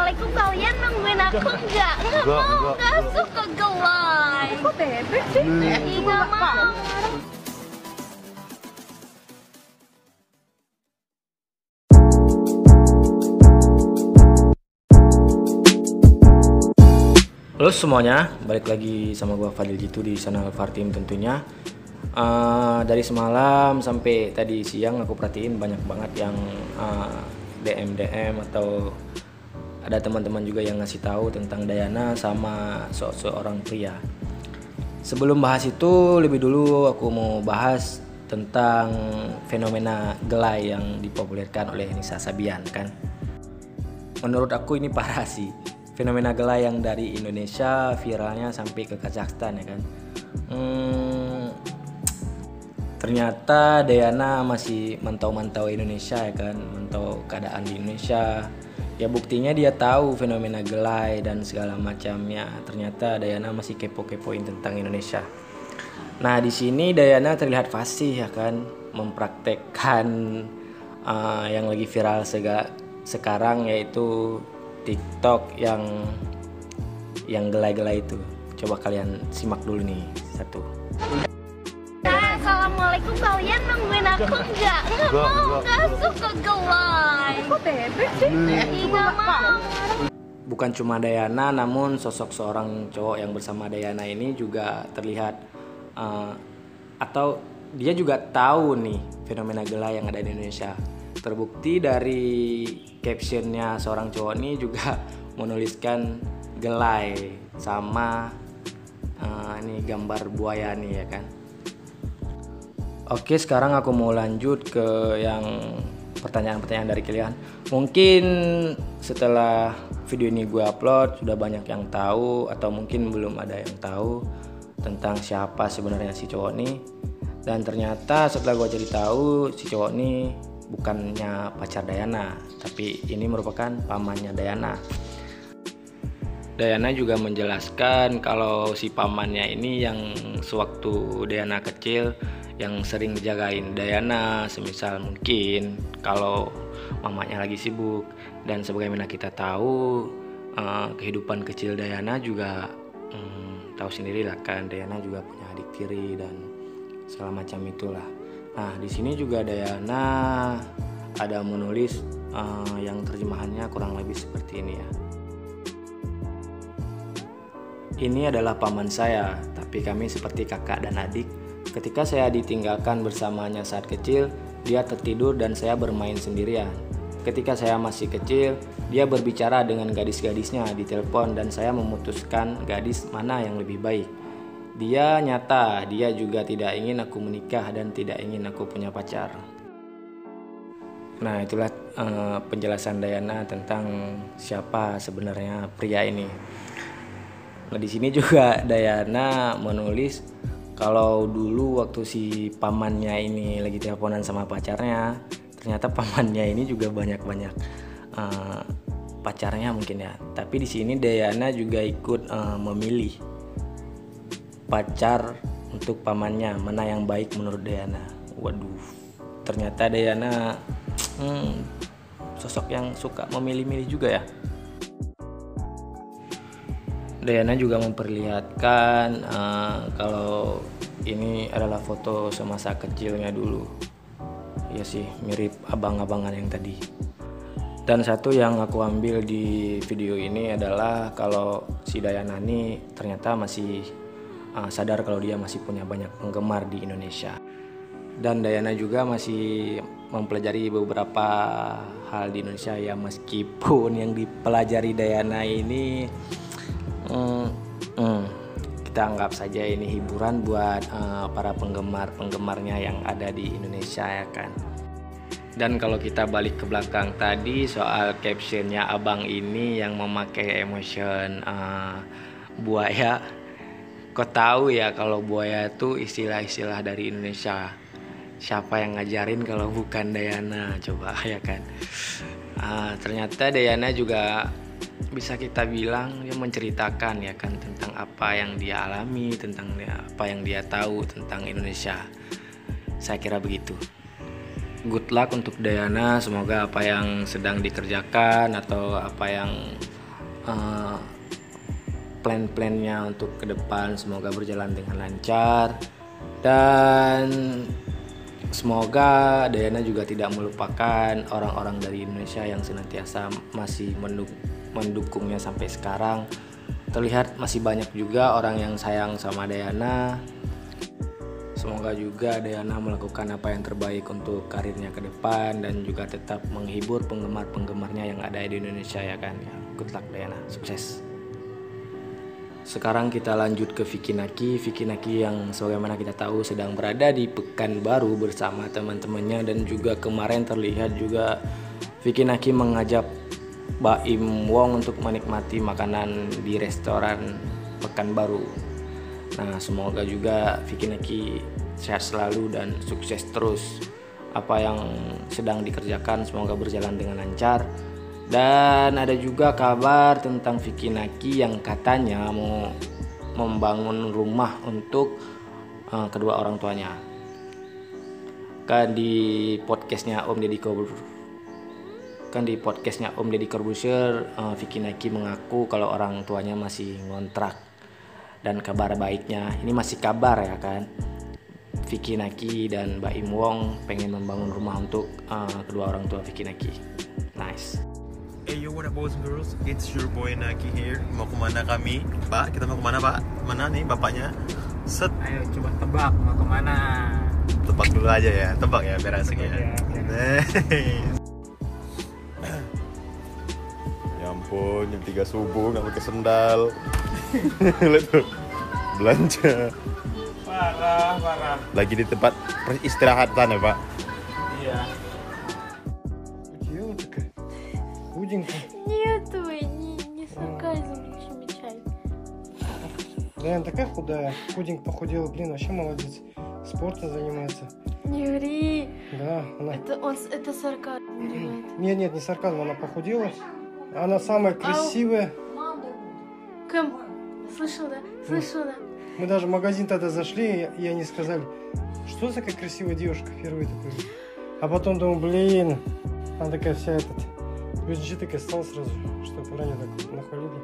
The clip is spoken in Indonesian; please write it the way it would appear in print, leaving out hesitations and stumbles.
Assalamualaikum, kalian nungguin aku nggak? Nggak suka gelai. Kok bebek sih? Nggak mau. Halo semuanya, balik lagi sama gua Fadil Jitu di channel Fartim tentunya. Dari semalam sampai tadi siang aku perhatiin banyak banget yang DM atau ada teman-teman juga yang ngasih tahu tentang Dayana sama seorang pria. Sebelum bahas itu, lebih dulu aku mau bahas tentang fenomena gelai yang dipopulerkan oleh Nisa Sabian kan. Menurut aku ini parah sih. Fenomena gelai yang dari Indonesia viralnya sampai ke Kazakhstan ya kan. Ternyata Dayana masih mantau-mantau Indonesia ya kan, mantau keadaan di Indonesia. Ya buktinya dia tahu fenomena gelai dan segala macamnya. Ternyata Dayana masih kepo-kepoin tentang Indonesia. Nah di sini Dayana terlihat fasih ya kan, mempraktekkan yang lagi viral sekarang yaitu TikTok yang gelai-gelai itu. Coba kalian simak dulu nih satu. Assalamualaikum, kalian nungguin aku nggak? Nggak suka gelai. Kok bebek sih? Nggak mau. Bukan cuma Dayana, namun sosok seorang cowok yang bersama Dayana ini juga terlihat atau dia juga tahu nih fenomena gelai yang ada di Indonesia. Terbukti dari captionnya seorang cowok ini juga menuliskan gelai sama ini gambar buaya nih ya kan. Oke, sekarang aku mau lanjut ke yang pertanyaan-pertanyaan dari kalian. Mungkin setelah video ini gue upload sudah banyak yang tahu atau mungkin belum ada yang tahu tentang siapa sebenarnya si cowok nih. Dan ternyata setelah gue cari tahu si cowok nih bukannya pacar Dayana, tapi ini merupakan pamannya Dayana. Dayana juga menjelaskan kalau si pamannya ini yang sewaktu Dayana kecil yang sering jagain Dayana, semisal mungkin kalau mamanya lagi sibuk. Dan sebagaimana kita tahu kehidupan kecil Dayana juga tahu sendiri lah kan, Dayana juga punya adik tiri dan segala macam itulah. Nah di sini juga Dayana ada menulis yang terjemahannya kurang lebih seperti ini ya. Ini adalah paman saya, tapi kami seperti kakak dan adik. Ketika saya ditinggalkan bersamanya saat kecil, dia tertidur dan saya bermain sendirian. Ketika saya masih kecil, dia berbicara dengan gadis-gadisnya di telepon dan saya memutuskan gadis mana yang lebih baik. Dia nyata, dia juga tidak ingin aku menikah dan tidak ingin aku punya pacar. Nah itulah penjelasan Dayana tentang siapa sebenarnya pria ini. Nah di sini juga Dayana menulis kalau dulu waktu si pamannya ini lagi teleponan sama pacarnya, ternyata pamannya ini juga banyak pacarnya mungkin ya. Tapi di sini Dayana juga ikut memilih pacar untuk pamannya, mana yang baik menurut Dayana. Waduh, ternyata Dayana sosok yang suka memilih-milih juga ya. Dayana juga memperlihatkan kalau ini adalah foto semasa kecilnya dulu. Ya sih, mirip abang-abangan yang tadi. Dan satu yang aku ambil di video ini adalah kalau si Dayana ini ternyata masih sadar kalau dia masih punya banyak penggemar di Indonesia. Dan Dayana juga masih mempelajari beberapa hal di Indonesia ya, meskipun yang dipelajari Dayana ini kita anggap saja ini hiburan buat para penggemarnya yang ada di Indonesia ya kan. Dan kalau kita balik ke belakang tadi soal captionnya abang ini yang memakai emotion buaya, kok tahu ya kalau buaya itu istilah-istilah dari Indonesia. Siapa yang ngajarin kalau bukan Dayana, coba ya kan. Ternyata Dayana juga bisa kita bilang dia menceritakan ya kan tentang apa yang dia alami, tentang apa yang dia tahu tentang Indonesia. Saya kira begitu. good luck untuk Dayana. Semoga apa yang sedang dikerjakan atau apa yang plan-plannya untuk ke depan semoga berjalan dengan lancar, dan semoga Dayana juga tidak melupakan orang-orang dari Indonesia yang senantiasa masih mendukungnya sampai sekarang. Terlihat masih banyak juga orang yang sayang sama Dayana. Semoga juga Dayana melakukan apa yang terbaik untuk karirnya ke depan dan juga tetap menghibur penggemar-penggemarnya yang ada di Indonesia, ya kan. Ya, good luck Dayana, sukses. Sekarang kita lanjut ke Vicky Naki yang sebagaimana kita tahu sedang berada di Pekanbaru bersama teman-temannya, dan juga kemarin terlihat juga Vicky Naki mengajak Baim Wong untuk menikmati makanan di restoran Pekanbaru. Nah, semoga juga Vicky Naki sehat selalu dan sukses terus. Apa yang sedang dikerjakan semoga berjalan dengan lancar. Dan ada juga kabar tentang Vicky Naki yang katanya mau membangun rumah untuk kedua orang tuanya. Kan di podcastnya Om Deddy Corbuzier, Vicky Naki mengaku kalau orang tuanya masih ngontrak. Dan kabar baiknya, ini masih kabar ya kan, Vicky Naki dan Baim Wong pengen membangun rumah untuk kedua orang tua Vicky Naki. Nice. Hey yo, what up boys and girls, it's your boy Naki here. Mau kemana kami? Pak, kita mau kemana pak? Mana nih bapaknya? Set. Ayo coba tebak mau kemana. Tebak dulu aja ya, tebak ya biar asik ya. Ya ampun, jam 3 subuh nggak pakai sendal. Lihat tuh, belanja. Parah. Lagi di tempat peristirahatan ya pak? Iya. Дело такая худенькая. Нет, не сарказм, замечай. Да, она такая худая, худенькая похудела, блин, вообще молодец. Спортом занимается. Не ври. Да, она... Это сарказм. Нет, не сарказм, она похудела. Она самая красивая. Кэм, слышал, да? Мы даже в магазин тогда зашли, и они сказали, что за такая красивая девушка, впервые такой. А потом думаю, блин, она такая вся Видишь, такая стала сразу, что ранее так нахвалили.